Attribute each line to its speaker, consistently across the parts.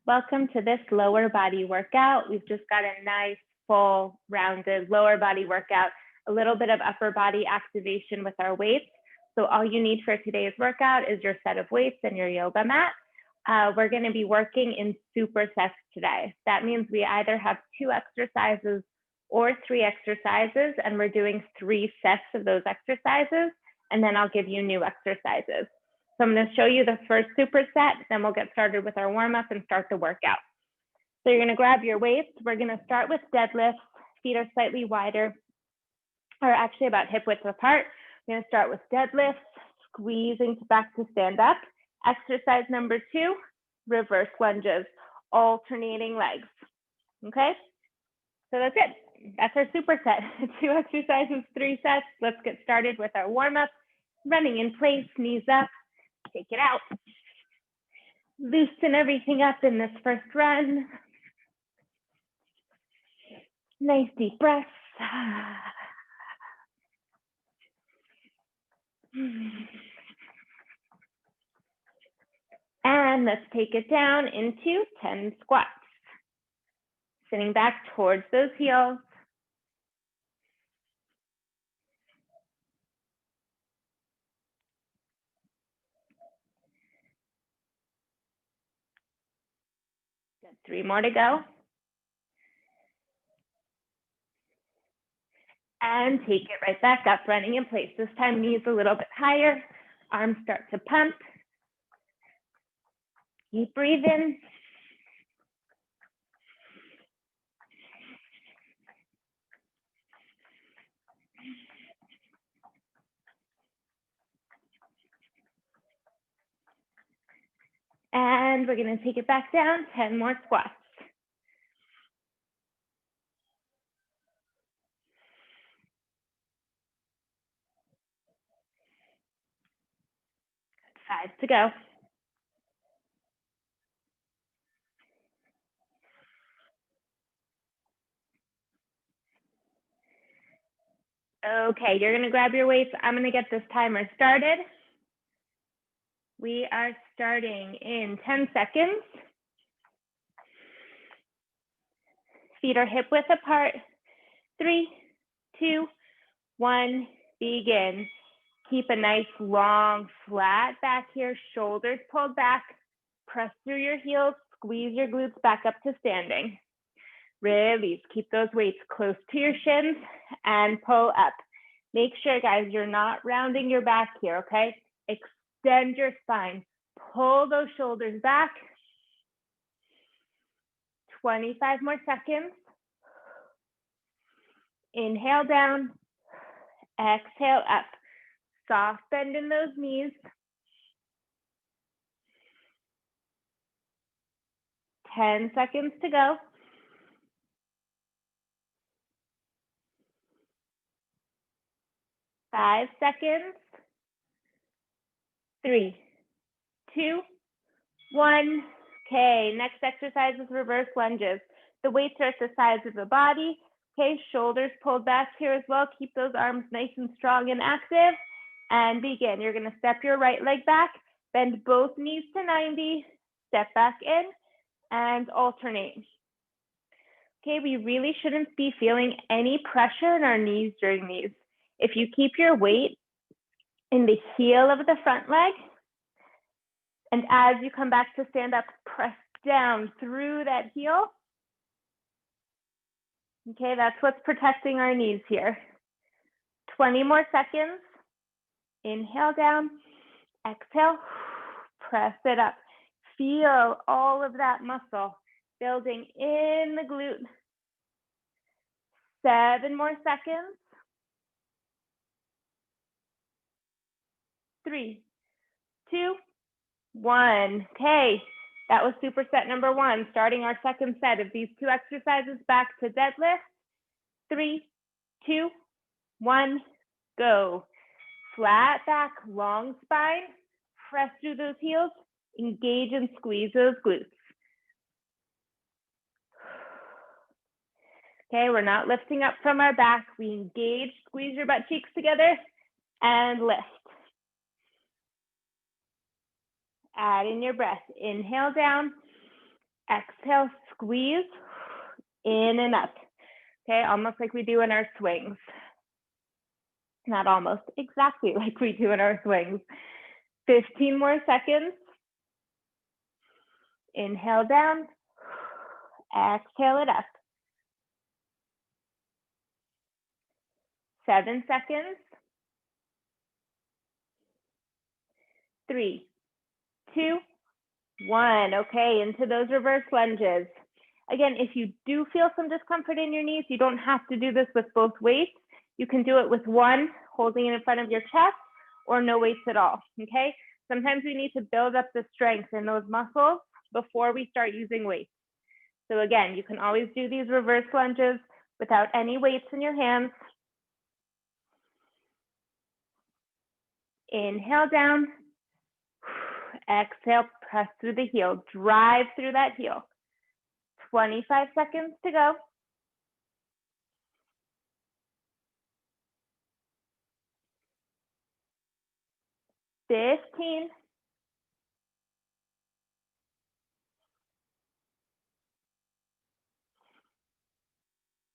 Speaker 1: Welcome to this lower body workout. We've just got a nice, full, rounded lower body workout, a little bit of upper body activation with our weights. So all you need for today's workout is your set of weights and your yoga mat. We're going to be working in supersets today. That means we either have 2 exercises or 3 exercises, and we're doing 3 sets of those exercises, and then I'll give you new exercises. So I'm going to show you the first superset, then we'll get started with our warm-up and start the workout. So you're going to grab your weights. We're going to start with deadlifts. Feet are slightly wider, or actually about hip width apart. We're going to start with deadlifts, squeezing back to stand up. Exercise number 2, reverse lunges, alternating legs. Okay, so that's it. That's our superset. 2 exercises, 3 sets. Let's get started with our warm-up. Running in place, knees up, take it out. Loosen everything up in this first run. Nice deep breaths. And let's take it down into 10 squats. Sitting back towards those heels. Good. 3 more to go. And take it right back up, running in place. This time, knees a little bit higher. Arms start to pump. Keep breathing. And we're going to take it back down, 10 more squats. Good. 5 to go. Okay, you're going to grab your weights. I'm going to get this timer started. We are starting in 10 seconds. Feet are hip width apart. 3, 2, 1, begin. Keep a nice long flat back here, shoulders pulled back. Press through your heels, squeeze your glutes back up to standing. Release, keep those weights close to your shins and pull up. Make sure, guys, you're not rounding your back here, okay? Extend your spine, pull those shoulders back. 25 more seconds. Inhale down, exhale up. Soft bend in those knees. 10 seconds to go. 5 seconds. 3, 2, 1. Okay, next exercise is reverse lunges. The weights are at the sides of the body. Okay, shoulders pulled back here as well. Keep those arms nice and strong and active. And begin. You're going to step your right leg back, bend both knees to 90, step back in, and alternate. Okay, we really shouldn't be feeling any pressure in our knees during these. If you keep your weight in the heel of the front leg, and as you come back to stand up, press down through that heel. Okay, that's what's protecting our knees here. 20 more seconds. Inhale down, exhale, press it up. Feel all of that muscle building in the glute. 7 more seconds. 3, 2, 1. Okay, that was superset number 1. Starting our second set of these 2 exercises back to deadlift. 3, 2, 1, go. Flat back, long spine. Press through those heels. Engage and squeeze those glutes. Okay, we're not lifting up from our back. We engage, squeeze your butt cheeks together, and lift. Add in your breath. Inhale down, Exhale, squeeze, in and up. Okay, almost like we do in our swings. Not almost, exactly like we do in our swings. 15 more seconds. Inhale down, exhale it up. 7 seconds. 3, 2, 1. Okay, into those reverse lunges. Again, if you do feel some discomfort in your knees, you don't have to do this with both weights. You can do it with one, holding it in front of your chest, or no weights at all, okay? Sometimes we need to build up the strength in those muscles before we start using weights. So again, you can always do these reverse lunges without any weights in your hands. Inhale down, exhale, press through the heel, drive through that heel. 25 seconds to go. 15.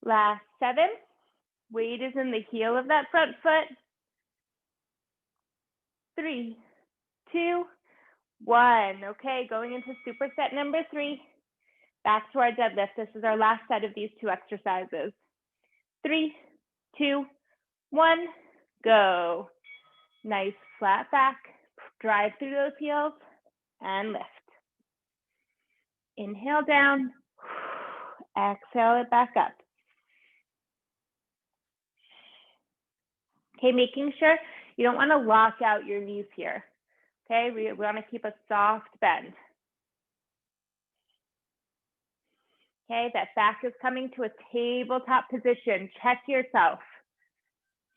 Speaker 1: Last 7. Weight is in the heel of that front foot. 3, 2, 1. Okay, going into superset number 3. Back to our deadlift. This is our last set of these 2 exercises. 3, 2, 1, go. Nice flat back. Drive through those heels and lift. Inhale down. Exhale it back up. Okay, making sure you don't want to lock out your knees here. Okay, we want to keep a soft bend. Okay, that back is coming to a tabletop position. Check yourself.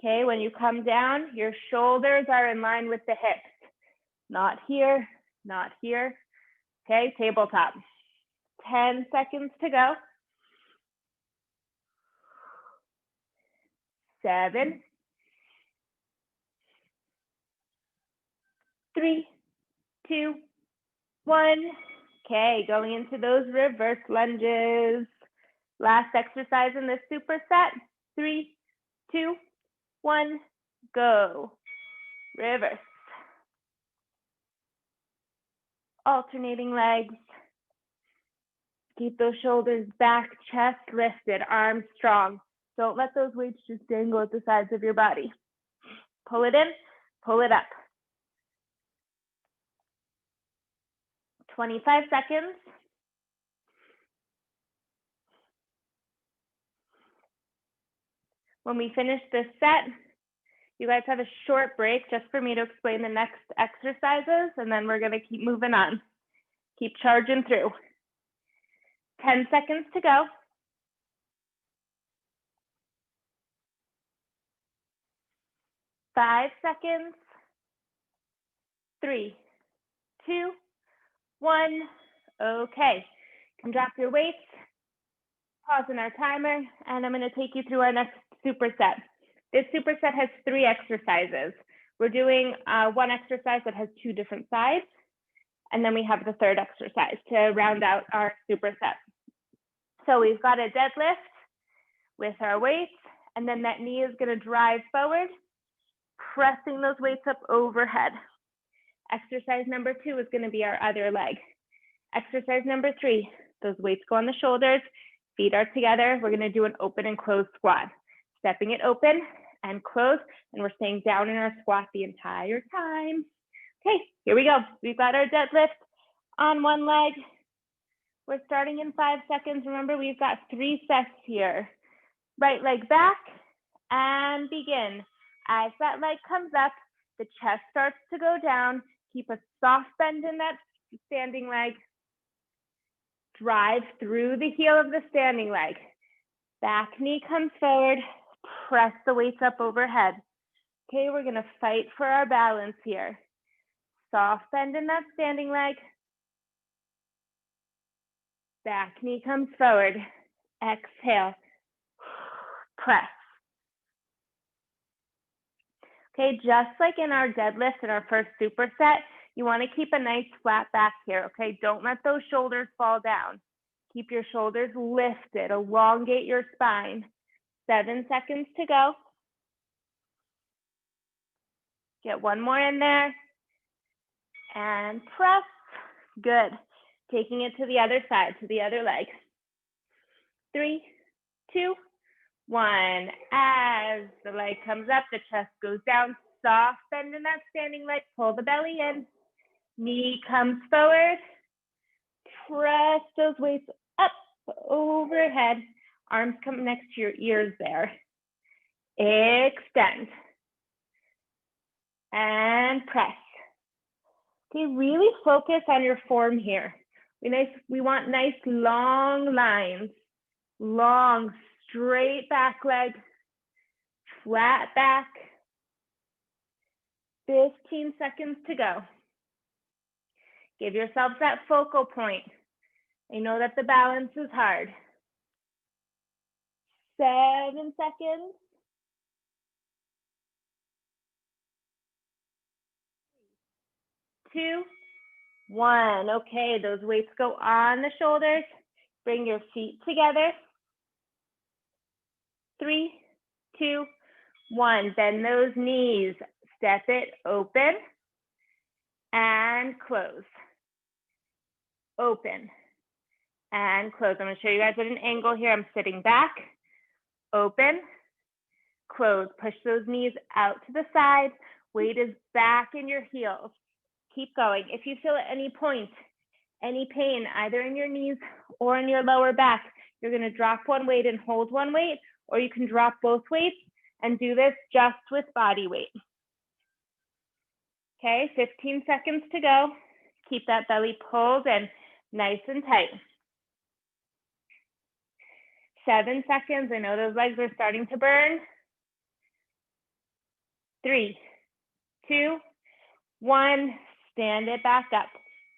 Speaker 1: Okay, when you come down, your shoulders are in line with the hips. Not here, not here. Okay, tabletop. 10 seconds to go. 7, 3, 2, 1. Okay, going into those reverse lunges. Last exercise in this superset. 3, 2, 1, go. Reverse. Alternating legs. Keep those shoulders back, chest lifted, arms strong. Don't let those weights just dangle at the sides of your body. Pull it in, pull it up. 25 seconds. When we finish this set, you guys have a short break just for me to explain the next exercises, and then we're going to keep moving on. Keep charging through. 10 seconds to go. 5 seconds. 3, 2, 1. Okay, you can drop your weights, pause in our timer, and I'm going to take you through our next superset. This superset has 3 exercises. We're doing one exercise that has 2 different sides, and then we have the third exercise to round out our superset. So we've got a deadlift with our weights, and then that knee is going to drive forward, pressing those weights up overhead. Exercise number 2 is going to be our other leg. Exercise number 3, those weights go on the shoulders, feet are together. We're going to do an open and closed squat. Stepping it open and close, and we're staying down in our squat the entire time. Okay, here we go. We've got our deadlift on one leg. We're starting in 5 seconds. Remember, we've got 3 sets here. Right leg back and begin. As that leg comes up, the chest starts to go down. Keep a soft bend in that standing leg. Drive through the heel of the standing leg. Back knee comes forward. Press the weights up overhead. Okay, we're going to fight for our balance here. Soft bend in that standing leg. Back knee comes forward. Exhale. Press. Okay, just like in our deadlift in our first superset, You want to keep a nice flat back here, okay? Don't let those shoulders fall down. Keep your shoulders lifted, elongate your spine. 7 seconds to go. Get one more in there. And press. Good. Taking it to the other side, to the other leg. 3, 2, 1. As the leg comes up, the chest goes down. Soft bend in that standing leg. Pull the belly in. Knee comes forward. Press those weights up overhead. Arms come next to your ears there. Extend. And press. Okay, really focus on your form here. We want nice long lines. Long, straight back leg. Flat back. 15 seconds to go. Give yourself that focal point. I know that the balance is hard. 7 seconds. 2, 1. Okay, those weights go on the shoulders. Bring your feet together. 3, 2, 1. Bend those knees. Step it open and close. Open and close. I'm going to show you guys at an angle here. I'm sitting back. Open, close. Push those knees out to the side. Weight is back in your heels. Keep going. If you feel at any point, any pain, either in your knees or in your lower back, you're going to drop one weight and hold one weight, or you can drop both weights and do this just with body weight. Okay, 15 seconds to go. Keep that belly pulled and nice and tight. 7 seconds. I know those legs are starting to burn. 3, 2, 1. Stand it back up.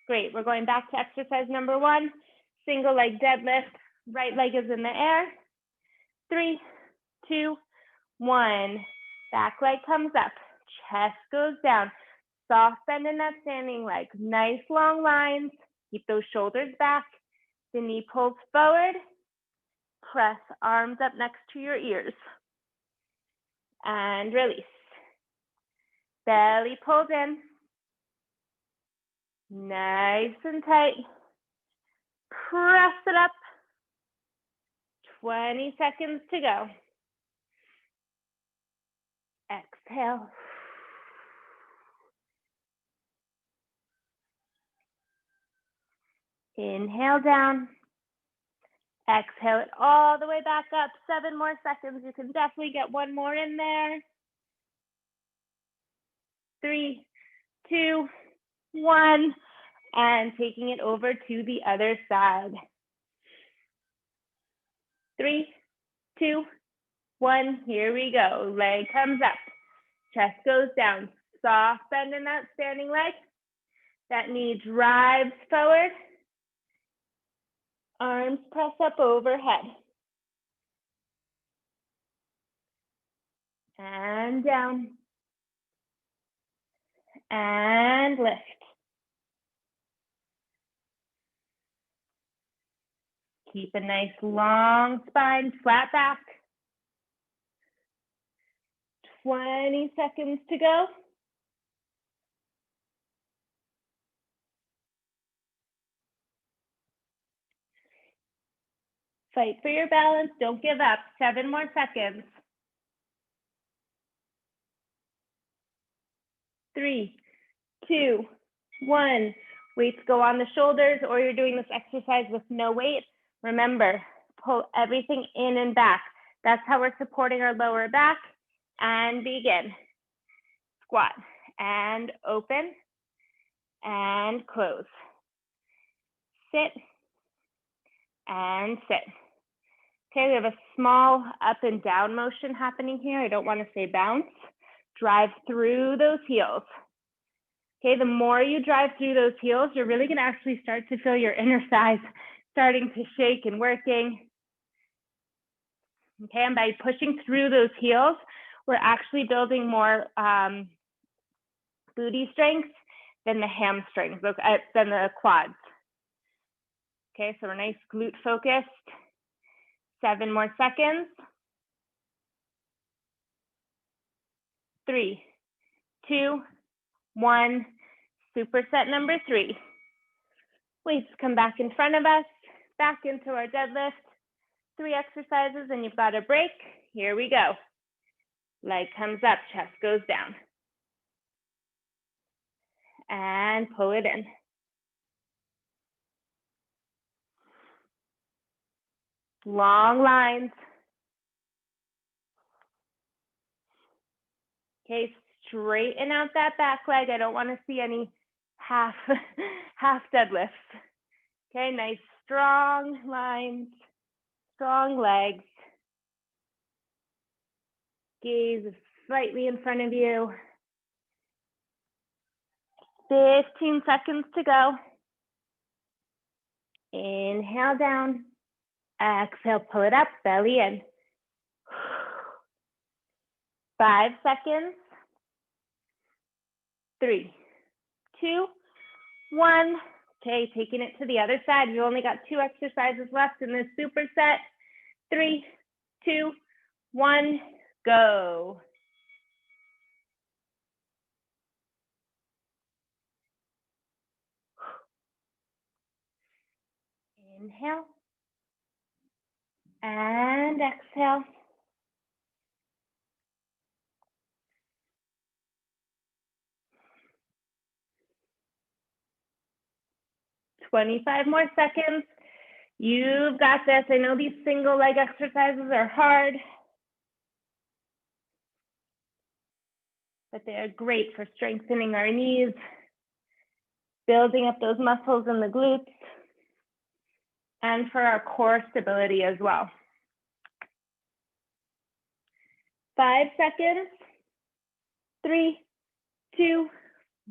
Speaker 1: Great. We're going back to exercise number 1. Single leg deadlift. Right leg is in the air. 3, 2, 1. Back leg comes up. Chest goes down. Soft bend in that standing leg. Nice long lines. Keep those shoulders back. The knee pulls forward. Press arms up next to your ears. And release. Belly pulled in. Nice and tight. Press it up. 20 seconds to go. Exhale. Inhale down. Exhale it all the way back up. 7 more seconds. You can definitely get one more in there. 3, 2, 1. And taking it over to the other side. 3, 2, 1. Here we go. Leg comes up. Chest goes down. Soft bend in that standing leg. That knee drives forward. Arms press up overhead. And down. And lift. Keep a nice long spine, flat back. 20 seconds to go. Fight for your balance. Don't give up. 7 more seconds. 3, 2, 1. Weights go on the shoulders, or you're doing this exercise with no weight. Remember, pull everything in and back. That's how we're supporting our lower back. And begin. Squat and open and close. Sit and sit. Okay, we have a small up and down motion happening here. I don't want to say bounce. Drive through those heels. Okay, the more you drive through those heels, you're really going to actually start to feel your inner thighs starting to shake and working. Okay, and by pushing through those heels, we're actually building more booty strength than the hamstrings, than the quads. Okay, so we're nice glute focused. 7 more seconds. 3, 2, 1. Superset number 3. Weights come back in front of us, back into our deadlift. 3 exercises and you've got a break. Here we go. Leg comes up, chest goes down. And pull it in. Long lines. Okay, straighten out that back leg. I don't want to see any half deadlifts. Okay, nice strong lines, strong legs. Gaze is slightly in front of you. 15 seconds to go. Inhale down. Exhale, pull it up, belly in. 5 seconds. 3, 2, 1. Okay, taking it to the other side. You only got 2 exercises left in this superset. 3, 2, 1, go. Inhale. And exhale. "25 more seconds. You've got this. I know these single leg exercises are hard, but they are great for strengthening our knees, building up those muscles in the glutes, and for our core stability as well. 5 seconds. 3, 2,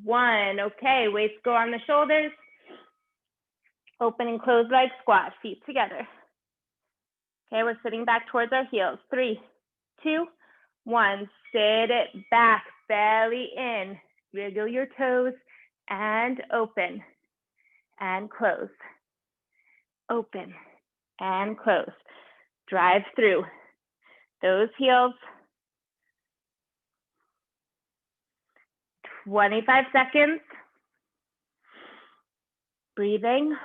Speaker 1: 1. Okay, weights go on the shoulders. Open and close leg squat, feet together. Okay, we're sitting back towards our heels. 3, 2, 1. Sit it back, belly in. Wiggle your toes and open and close. Open and close. Drive through those heels. 25 seconds. Breathing.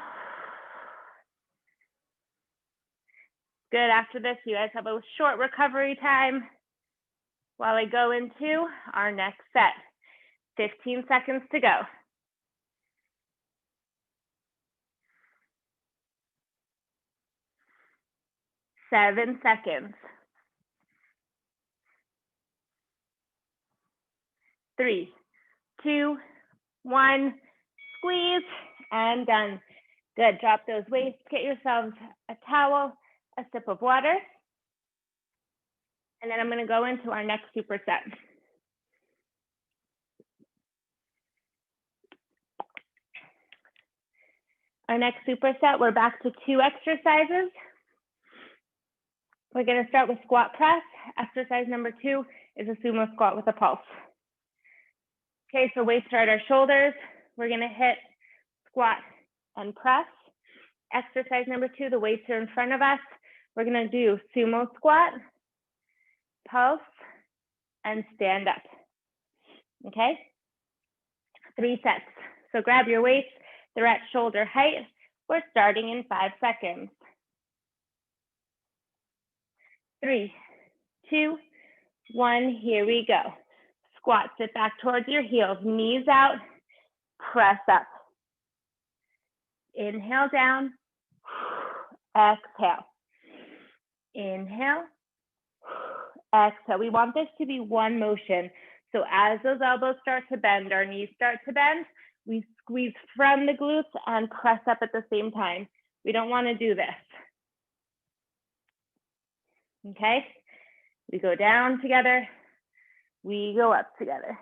Speaker 1: Good. After this, you guys have a short recovery time while I go into our next set. 15 seconds to go. 7 seconds. 3, 2, 1. Squeeze and done. Good. Drop those weights. Get yourselves a towel, a sip of water. And then I'm going to go into our next superset. Our next superset, we're back to 2 exercises. We're going to start with squat press. Exercise number 2 is a sumo squat with a pulse. Okay, so weights are at our shoulders. We're going to hit squat and press. Exercise number 2, the weights are in front of us. We're going to do sumo squat, pulse, and stand up. Okay? 3 sets. So grab your weights. They're at shoulder height. We're starting in 5 seconds. 3, 2, 1. Here we go. Squat, sit back towards your heels, knees out, press up. Inhale down, exhale. Inhale, exhale. We want this to be one motion. So as those elbows start to bend, our knees start to bend, we squeeze from the glutes and press up at the same time. We don't want to do this. Okay? We go down together. We go up together.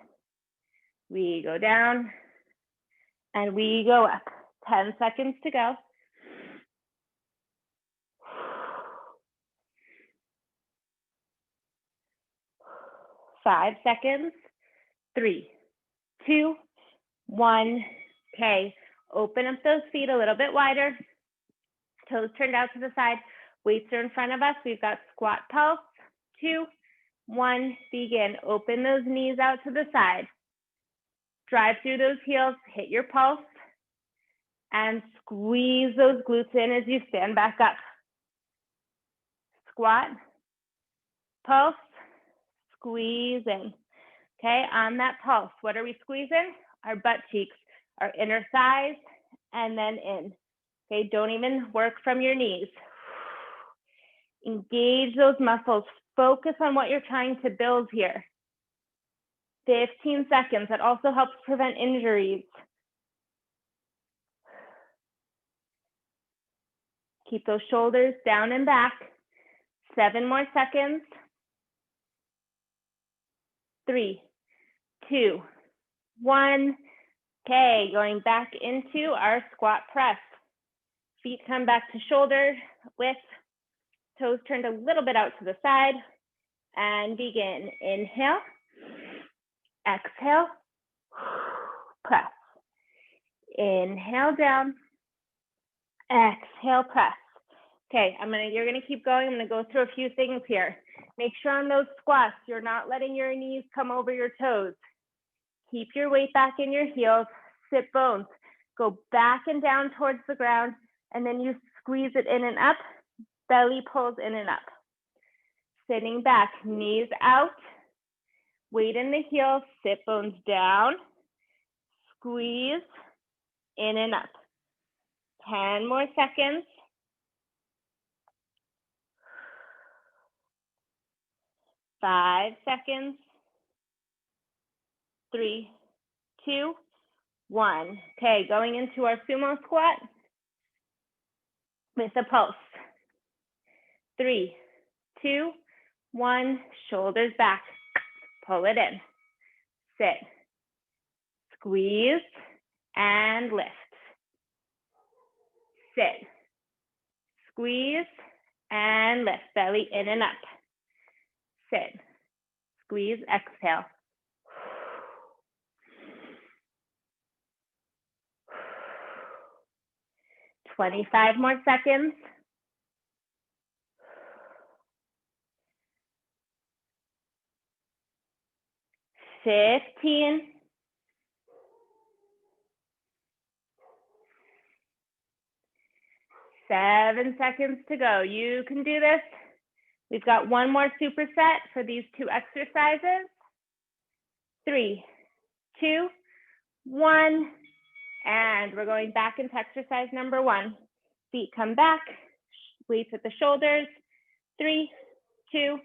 Speaker 1: We go down and we go up. 10 seconds to go. 5 seconds. 3, 2, 1. Okay, open up those feet a little bit wider. Toes turned out to the side. Weights are in front of us. We've got squat pulse. 2, 1, begin. Open those knees out to the side. Drive through those heels, hit your pulse, and squeeze those glutes in as you stand back up. Squat, pulse, squeeze in. Okay, on that pulse, what are we squeezing? Our butt cheeks, our inner thighs, and then in. Okay, don't even work from your knees. Engage those muscles. Focus on what you're trying to build here. 15 seconds. That also helps prevent injuries. Keep those shoulders down and back. 7 more seconds. 3, 2, 1. Okay, going back into our squat press. Feet come back to shoulder width. Toes turned a little bit out to the side. And begin. Inhale. Exhale. Press. Inhale down. Exhale, press. Okay, you're gonna keep going. I'm gonna go through a few things here. Make sure on those squats, you're not letting your knees come over your toes. Keep your weight back in your heels, sit bones. Go back and down towards the ground, and then you squeeze it in and up, belly pulls in and up. Sitting back, knees out, weight in the heels, sit bones down, squeeze, in and up. 10 more seconds. 5 seconds. 3, 2, 1. Okay, going into our sumo squat with a pulse. 3, 2, 1. Shoulders back. Pull it in. Sit. Squeeze and lift. Sit. Squeeze and lift. Belly in and up. Sit. Squeeze, exhale. $25 more seconds. 15. 7 seconds to go. You can do this. We've got one more superset for these 2 exercises. 3, 2, 1. And we're going back into exercise number 1. Feet come back, weights at the shoulders. 3, 2,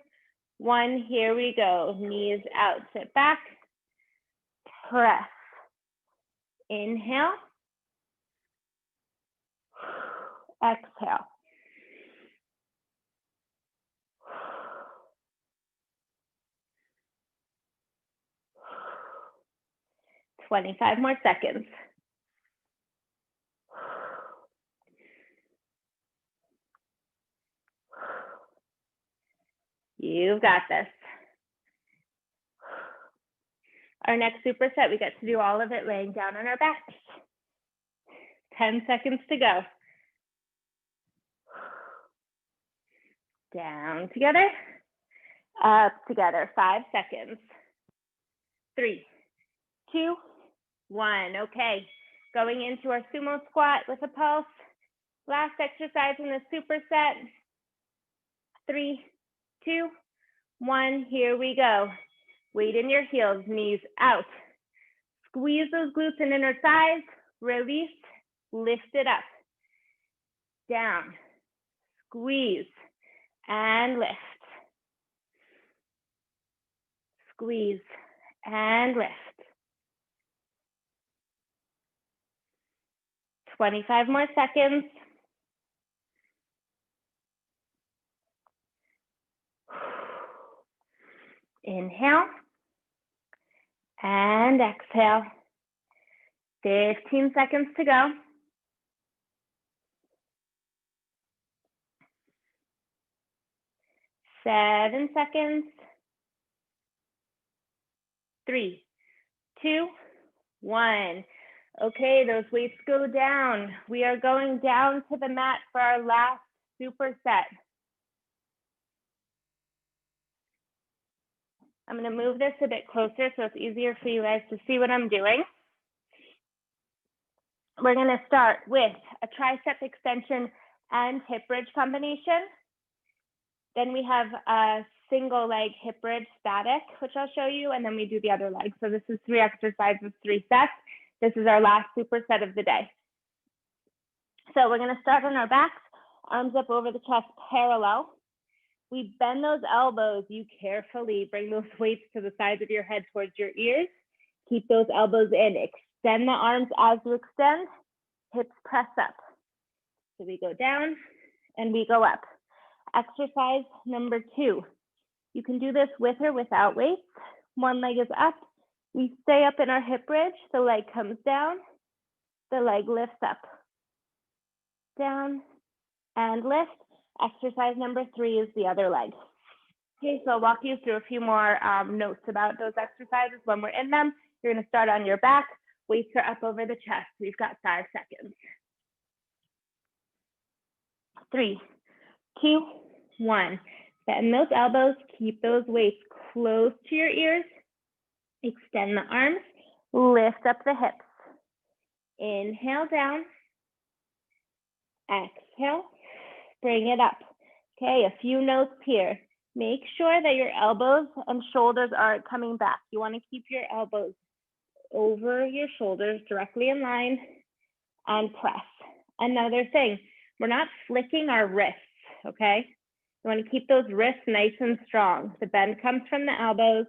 Speaker 1: 1. Here we go. Knees out, sit back. Press. Inhale. Exhale. $25 more seconds. You've got this. Our next superset, we get to do all of it laying down on our backs. 10 seconds to go. Down together, up together, 5 seconds. 3, 2, 1. Okay, going into our sumo squat with a pulse. Last exercise in the superset. 3, 2, 1. Here we go. Weight in your heels, knees out. Squeeze those glutes and inner thighs. Release, lift it up. Down, squeeze, and lift. Squeeze and lift. 25 more seconds. Inhale and exhale. 15 seconds to go. 7 seconds. 3, 2, 1. Okay, those weights go down. We are going down to the mat for our last superset. I'm going to move this a bit closer so it's easier for you guys to see what I'm doing. We're going to start with a tricep extension and hip bridge combination. Then we have a single leg hip bridge static, which I'll show you, and then we do the other leg. So this is 3 exercises, 3 sets. This is our last superset of the day. So we're going to start on our backs, arms up over the chest parallel. We bend those elbows. You carefully bring those weights to the sides of your head towards your ears. Keep those elbows in. Extend the arms as you extend. Hips press up. So we go down and we go up. Exercise number 2. You can do this with or without weights. One leg is up. We stay up in our hip bridge. The leg comes down. The leg lifts up. Down and lift. Exercise number 3 is the other leg. Okay, so I'll walk you through a few more notes about those exercises when we're in them. You're going to start on your back. Weights are up over the chest. We've got 5 seconds. 3, 2, 1. Bend those elbows. Keep those weights close to your ears. Extend the arms. Lift up the hips. Inhale down. Exhale. Bring it up. Okay, a few notes here. Make sure that your elbows and shoulders are coming back. You want to keep your elbows over your shoulders, directly in line, and press. Another thing, we're not flicking our wrists, okay? You want to keep those wrists nice and strong. The bend comes from the elbows.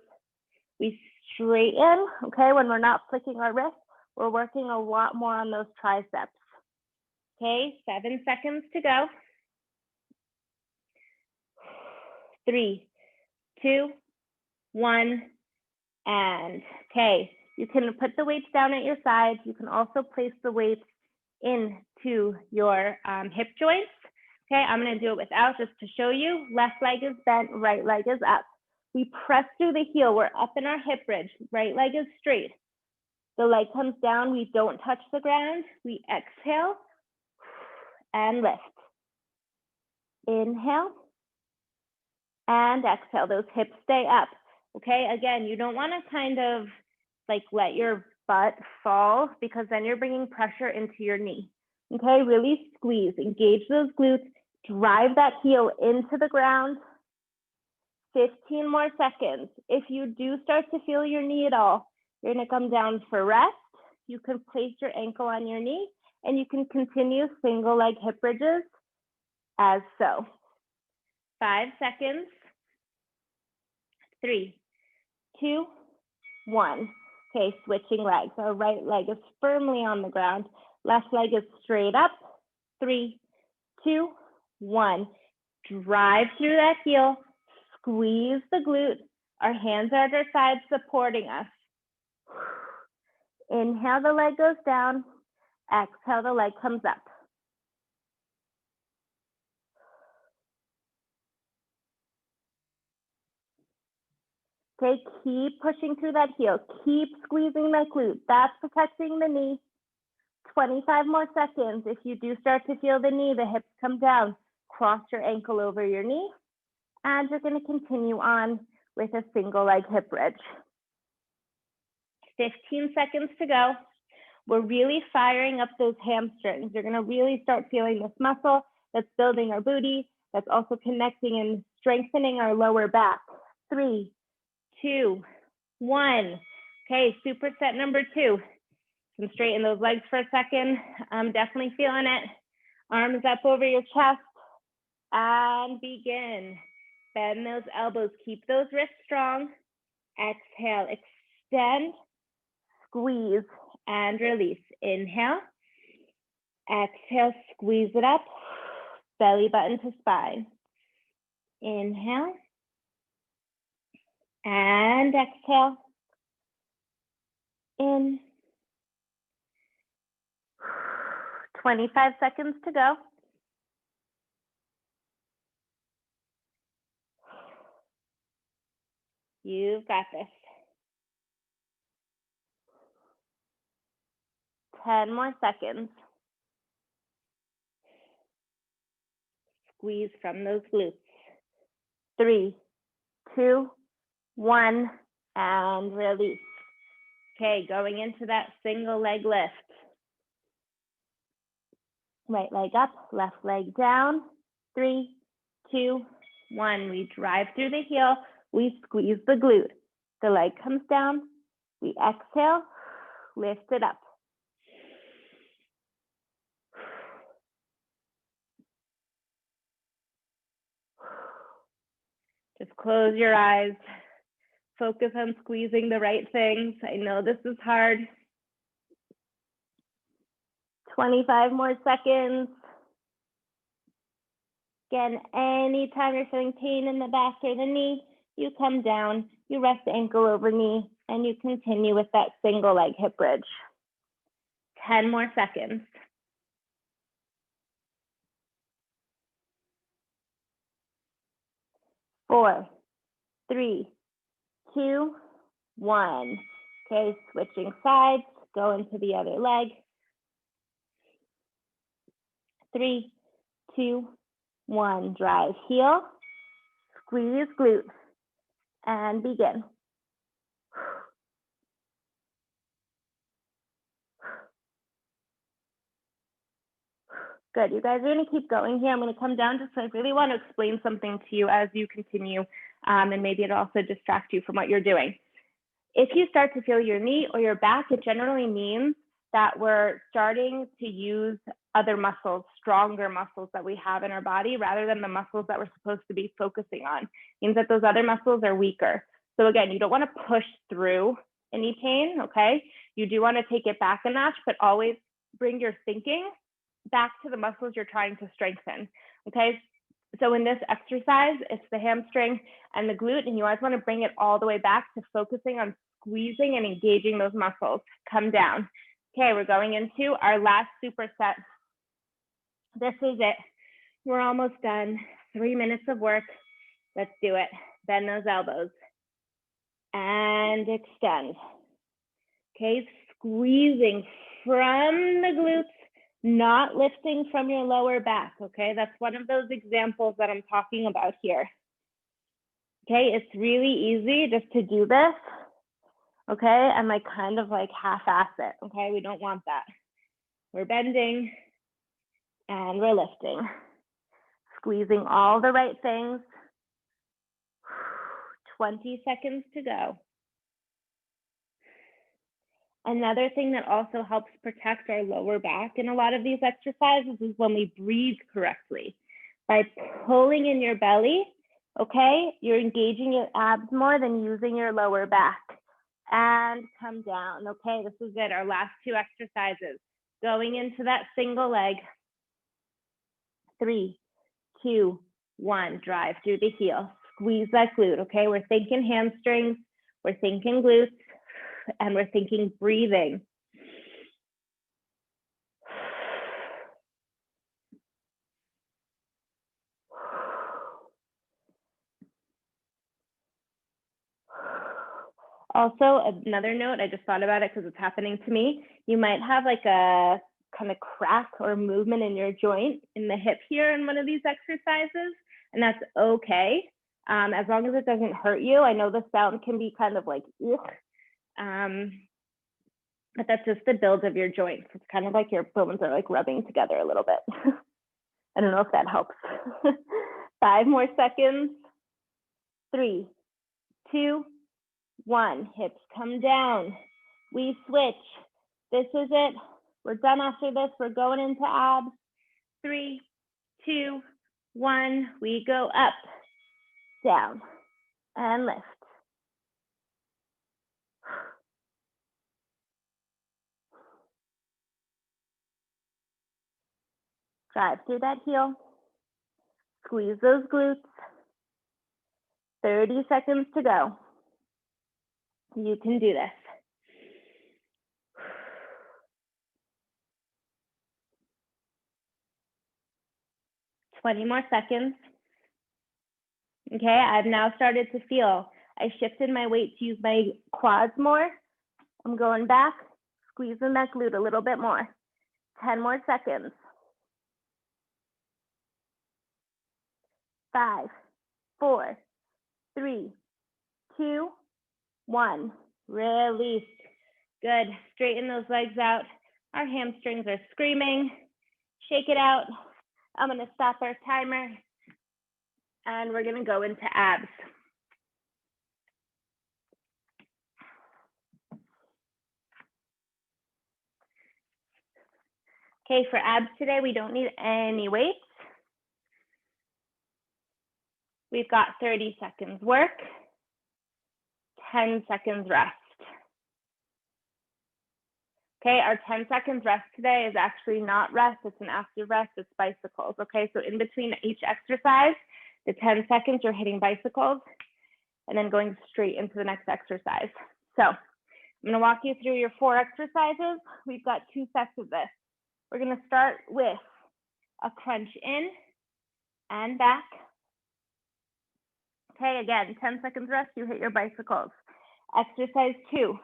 Speaker 1: We straighten, okay? When we're not flicking our wrists, we're working a lot more on those triceps. Okay, 7 seconds to go. 3, 2, 1, and okay. You can put the weights down at your sides. You can also place the weights into your hip joints. Okay, I'm going to do it without just to show you. Left leg is bent, right leg is up. We press through the heel. We're up in our hip bridge. Right leg is straight. The leg comes down. We don't touch the ground. We exhale and lift. Inhale and exhale. Those hips stay up. Okay, again, you don't want to kind of like let your butt fall because then you're bringing pressure into your knee. Okay, really squeeze, engage those glutes, drive that heel into the ground. 15 more seconds. If you do start to feel your knee at all, you're going to come down for rest. You can place your ankle on your knee and you can continue single leg hip bridges as so. 5 seconds. 3, 2, 1. Okay, switching legs. Our right leg is firmly on the ground. Left leg is straight up. 3, 2, 1. Drive through that heel. Squeeze the glute. Our hands are at our sides supporting us. Inhale, the leg goes down. Exhale, the leg comes up. Okay, keep pushing through that heel. Keep squeezing that glute. That's protecting the knee. 25 more seconds. If you do start to feel the knee, the hips come down. Cross your ankle over your knee. And you're going to continue on with a single leg hip bridge. 15 seconds to go. We're really firing up those hamstrings. You're going to really start feeling this muscle that's building our booty, that's also connecting and strengthening our lower back. 3, 2, 1. Okay, superset number 2. Can straighten those legs for a second. I'm definitely feeling it. Arms up over your chest and begin. Bend those elbows, keep those wrists strong. Exhale, extend, squeeze, and release. Inhale, exhale, squeeze it up, belly button to spine. Inhale, and exhale. In. 25 seconds to go. You've got this. 10 more seconds. Squeeze from those glutes. 3, 2, 1, and release. Okay, going into that single leg lift. Right leg up, left leg down. 3, 2, 1. We drive through the heel. We squeeze the glute. The leg comes down. We exhale, lift it up. Just close your eyes. Focus on squeezing the right things. I know this is hard. 25 more seconds. Again, anytime you're feeling pain in the back or the knee, you come down, you rest ankle over knee, and you continue with that single leg hip bridge. 10 more seconds. 4, 3, 2, 1. Okay, switching sides, go into the other leg. 3, 2, 1. Drive heel, squeeze glute, and begin. Good, you guys are gonna keep going here. I'm gonna come down just so I really want to explain something to you as you continue, and maybe it'll also distract you from what you're doing. If you start to feel your knee or your back, it generally means that we're starting to use other muscles, stronger muscles that we have in our body rather than the muscles that we're supposed to be focusing on. It means that those other muscles are weaker. So again, you don't want to push through any pain, okay? You do want to take it back a notch, but always bring your thinking back to the muscles you're trying to strengthen, okay? So in this exercise, it's the hamstring and the glute, and you always want to bring it all the way back to focusing on squeezing and engaging those muscles. Come down. Okay, we're going into our last superset. This is it. We're almost done. 3 minutes of work. Let's do it. Bend those elbows and extend. Okay, squeezing from the glutes, not lifting from your lower back, okay? That's one of those examples that I'm talking about here. Okay, it's really easy just to do this, okay? And like kind of like half-ass it, okay? We don't want that. We're bending and we're lifting. Squeezing all the right things. 20 seconds to go. Another thing that also helps protect our lower back in a lot of these exercises is when we breathe correctly. By pulling in your belly, okay, you're engaging your abs more than using your lower back. And come down, okay? This is it, our last 2 exercises. Going into that single leg. 3, 2, 1, drive through the heel. Squeeze that glute, okay? We're thinking hamstrings, we're thinking glutes, and we're thinking breathing. Also, another note, I just thought about it because it's happening to me. You might have like a kind of crack or movement in your joint in the hip here in one of these exercises, and that's okay. As long as it doesn't hurt you. I know the sound can be kind of like, but that's just the build of your joints. It's kind of like your bones are like rubbing together a little bit. I don't know if that helps. 5 more seconds. 3, 2, 1. Hips come down. We switch. This is it. We're done after this. We're going into abs. 3, 2, 1. We go up, down, and lift. Drive through that heel. Squeeze those glutes. 30 seconds to go. You can do this. Twenty more seconds. Okay, I've now started to feel. I shifted my weight to use my quads more. I'm going back, Squeeze in that glute a little bit more. 10 more seconds. 5, 4, 3, 2, 1. Release. Good. Straighten those legs out. Our hamstrings are screaming. Shake it out. I'm going to stop our timer and we're going to go into abs. Okay, for abs today, we don't need any weights. We've got 30 seconds work, 10 seconds rest. Okay, our 10 seconds rest today is actually not rest, it's an active rest, it's bicycles. Okay, so in between each exercise, the 10 seconds you're hitting bicycles and then going straight into the next exercise. So I'm gonna walk you through your 4 exercises. We've got 2 sets of this. We're gonna start with a crunch in and back. Okay, again, 10 seconds rest, you hit your bicycles. Exercise 2,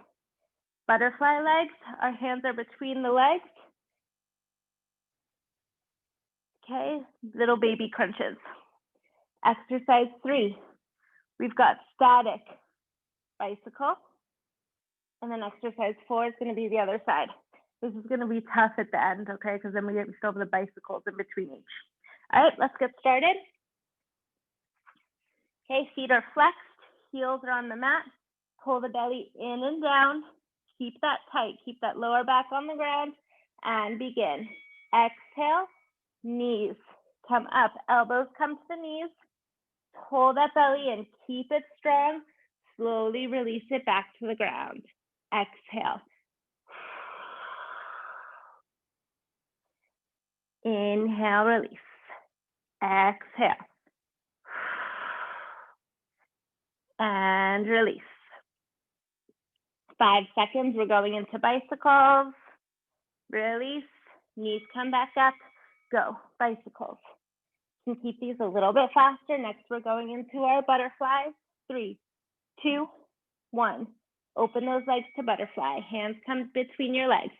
Speaker 1: butterfly legs. Our hands are between the legs. Okay, little baby crunches. Exercise 3, we've got static bicycle. And then exercise 4 is gonna be the other side. This is gonna be tough at the end, okay? Because then we still have the bicycles in between each. All right, let's get started. Okay, feet are flexed, heels are on the mat. Pull the belly in and down. Keep that tight, keep that lower back on the ground, and begin. Exhale, knees come up, elbows come to the knees. Pull that belly in, keep it strong. Slowly release it back to the ground. Exhale. Inhale, release. Exhale. And release. 5 seconds, we're going into bicycles. Release, knees come back up, go, bicycles. You can keep these a little bit faster. Next, we're going into our butterflies. 3, 2, 1. Open those legs to butterfly. Hands come between your legs.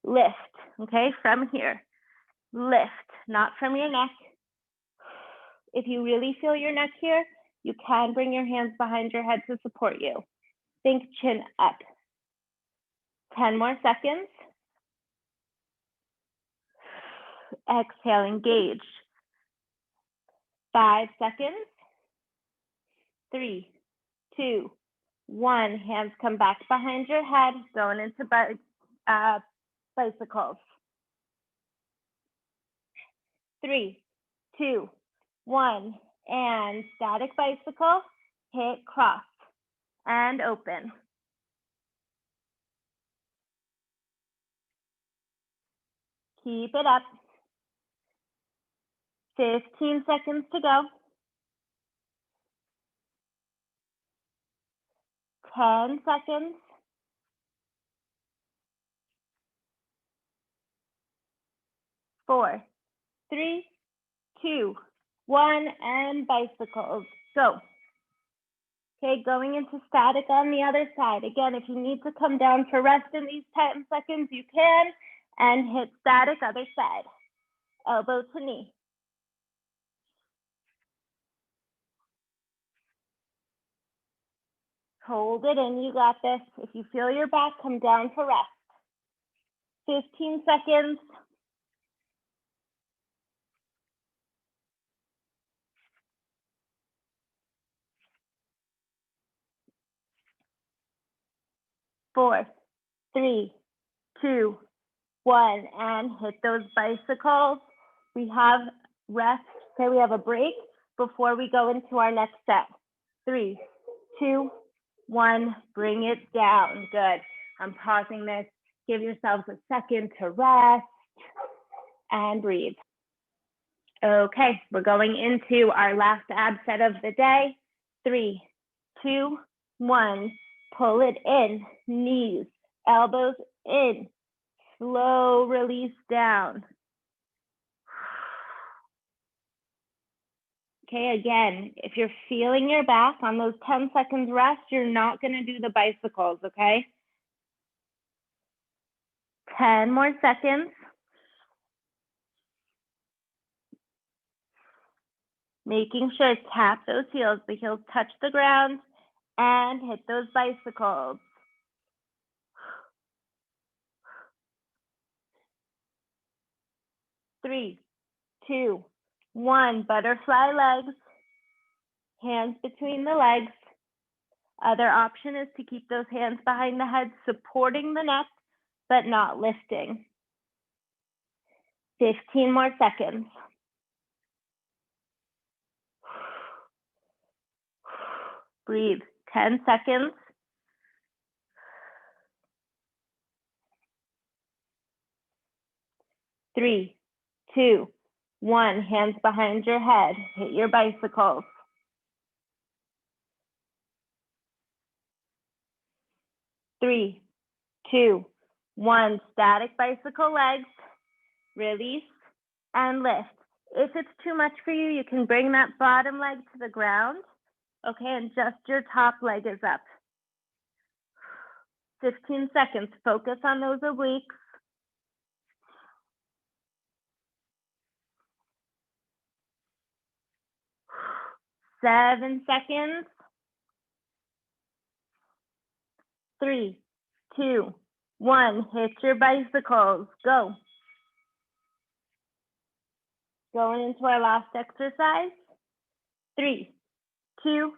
Speaker 1: Lift, okay, from here. Lift, not from your neck. If you really feel your neck here, you can bring your hands behind your head to support you. Think chin up. 10 more seconds. Exhale, engage. 5 seconds. 3, 2, 1. Hands come back behind your head, going into bicycles. 3, 2, 1. And static bicycle, hit cross and open. Keep it up. 15 seconds to go. 10 seconds. 4, 3, 2, 1, and bicycles, go. Okay, going into static on the other side. Again, if you need to come down for rest in these 10 seconds, you can, and hit static other side. Elbow to knee. Hold it in, you got this. If you feel your back, come down for rest. 15 seconds. 4, 3, 2, 1, and hit those bicycles. We have rest, okay, we have a break before we go into our next set. 3, 2, 1, bring it down. Good. I'm pausing this. Give yourselves a second to rest and breathe. Okay, we're going into our last ab set of the day. 3, 2, 1, pull it in, knees, elbows in, slow release down. Okay, again, if you're feeling your back on those 10 seconds rest, you're not gonna do the bicycles, okay? 10 more seconds. Making sure tap those heels. The heels touch the ground and hit those bicycles. 3, 2, 1. Butterfly legs. Hands between the legs. Other option is to keep those hands behind the head, supporting the neck, but not lifting. 15 more seconds. Breathe. 10 seconds. 3, 2, 1. Hands behind your head. Hit your bicycles. 3, 2, 1. Static bicycle legs. Release and lift. If it's too much for you, you can bring that bottom leg to the ground. Okay, and just your top leg is up. 15 seconds. Focus on those obliques. 7 seconds. 3, 2, 1. Hit your bicycles. Go. Going into our last exercise. 3, 2,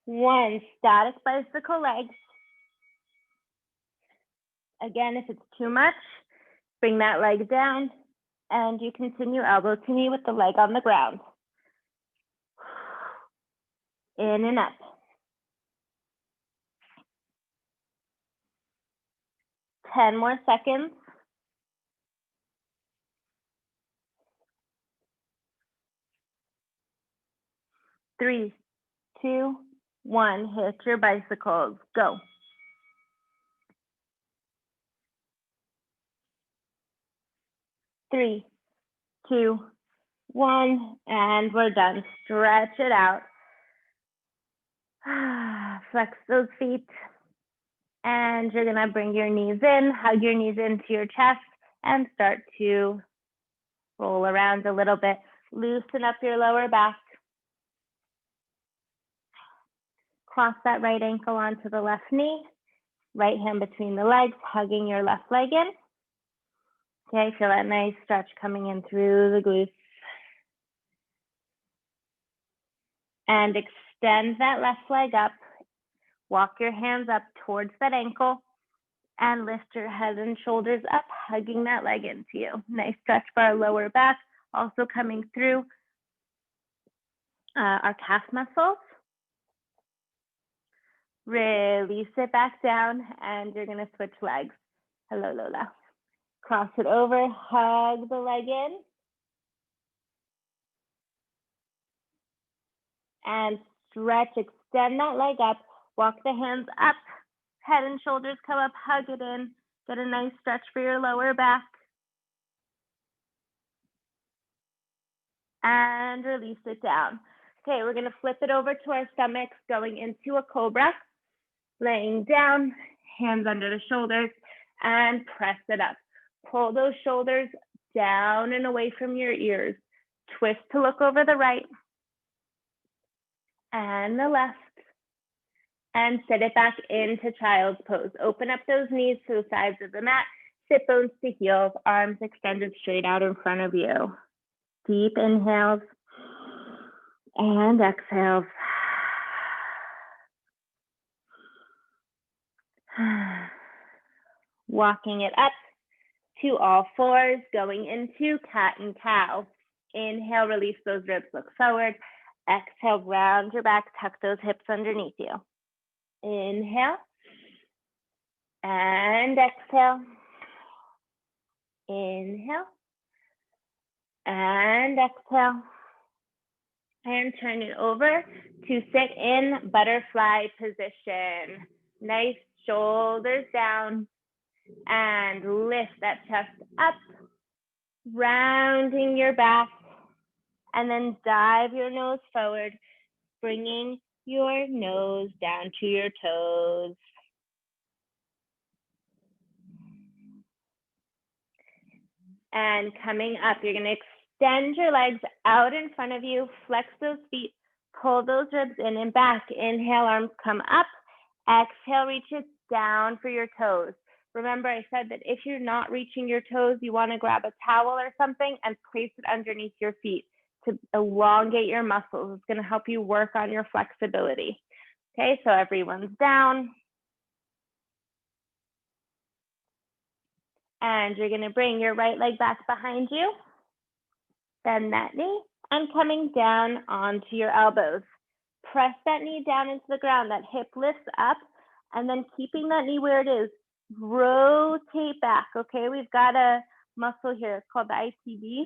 Speaker 1: 1. Static bicycle legs. Again, if it's too much, bring that leg down and you continue elbow to knee with the leg on the ground. In and up. 10 more seconds. 3, 2, 1. Hit your bicycles. Go. 3, 2, 1. And we're done. Stretch it out. Flex those feet. And you're going to bring your knees in, hug your knees into your chest, and start to roll around a little bit. Loosen up your lower back. Cross that right ankle onto the left knee. Right hand between the legs, hugging your left leg in. Okay, feel that nice stretch coming in through the glutes. And extend that left leg up. Walk your hands up towards that ankle and lift your head and shoulders up, hugging that leg into you. Nice stretch for our lower back, also coming through our calf muscles. Release it back down, and you're gonna switch legs. Hello, Lola. Cross it over, hug the leg in. And stretch, extend that leg up, walk the hands up, head and shoulders come up, hug it in, get a nice stretch for your lower back. And release it down. Okay, we're gonna flip it over to our stomachs, going into a cobra, laying down, hands under the shoulders, and press it up. Pull those shoulders down and away from your ears. Twist to look over the right and the left. And sit it back into child's pose. Open up those knees to the sides of the mat, sit bones to heels, arms extended straight out in front of you. Deep inhales and exhales. Walking it up to all fours, going into cat and cow. Inhale, release those ribs, look forward. Exhale, round your back, tuck those hips underneath you. Inhale and exhale. Inhale and exhale. And turn it over to sit in butterfly position. Nice shoulders down and lift that chest up, rounding your back, and then dive your nose forward, bringing your nose down to your toes. And coming up, you're gonna extend your legs out in front of you, flex those feet, pull those ribs in and back. Inhale, arms come up. Exhale, reach it down for your toes. Remember, I said that if you're not reaching your toes, you wanna grab a towel or something and place it underneath your feet to elongate your muscles. It's gonna help you work on your flexibility. Okay, so everyone's down. And you're gonna bring your right leg back behind you. Bend that knee and coming down onto your elbows. Press that knee down into the ground, that hip lifts up, and then keeping that knee where it is, rotate back, okay? We've got a muscle here, it's called the ITB,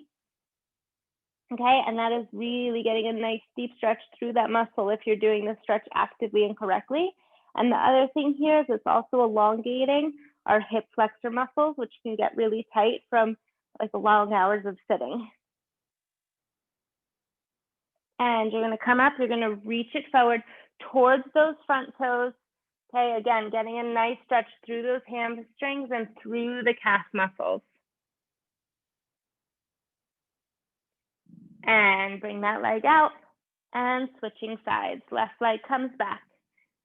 Speaker 1: okay? And that is really getting a nice deep stretch through that muscle if you're doing this stretch actively and correctly. And the other thing here is it's also elongating our hip flexor muscles, which can get really tight from like long hours of sitting. And you're gonna come up, you're gonna reach it forward towards those front toes. Okay, again, getting a nice stretch through those hamstrings and through the calf muscles. And bring that leg out and switching sides. Left leg comes back.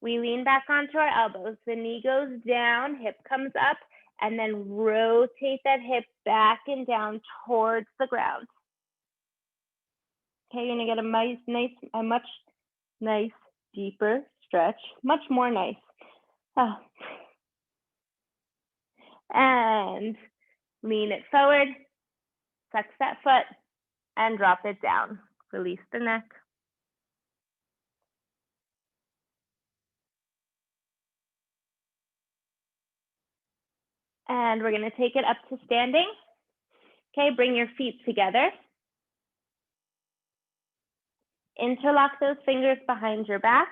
Speaker 1: We lean back onto our elbows. The knee goes down, hip comes up, and then rotate that hip back and down towards the ground. Okay, you're gonna get a much nice, deeper stretch, much more nice. Oh. And lean it forward, flex that foot, and drop it down. Release the neck. And we're gonna take it up to standing. Okay, bring your feet together. Interlock those fingers behind your back.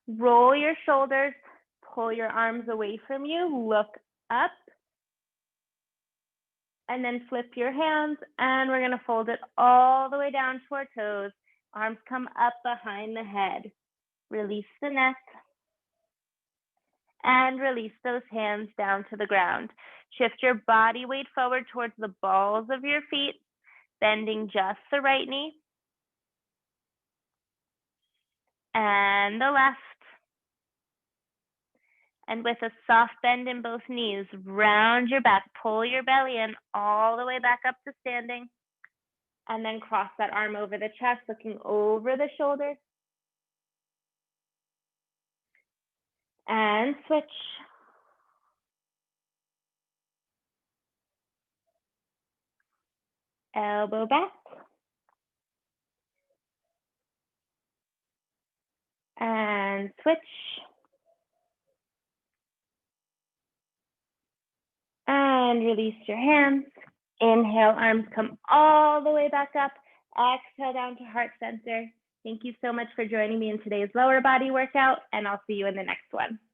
Speaker 1: Roll your shoulders, pull your arms away from you, look up, and then flip your hands, and we're gonna fold it all the way down to our toes. Arms come up behind the head. Release the neck. And release those hands down to the ground. Shift your body weight forward towards the balls of your feet, bending just the right knee. And the left. And with a soft bend in both knees, round your back, pull your belly in all the way back up to standing. And then cross that arm over the chest, looking over the shoulder. And switch. Elbow back. And switch. And release your hands. Inhale, arms come all the way back up. Exhale down to heart center. Thank you so much for joining me in today's lower body workout, and I'll see you in the next one.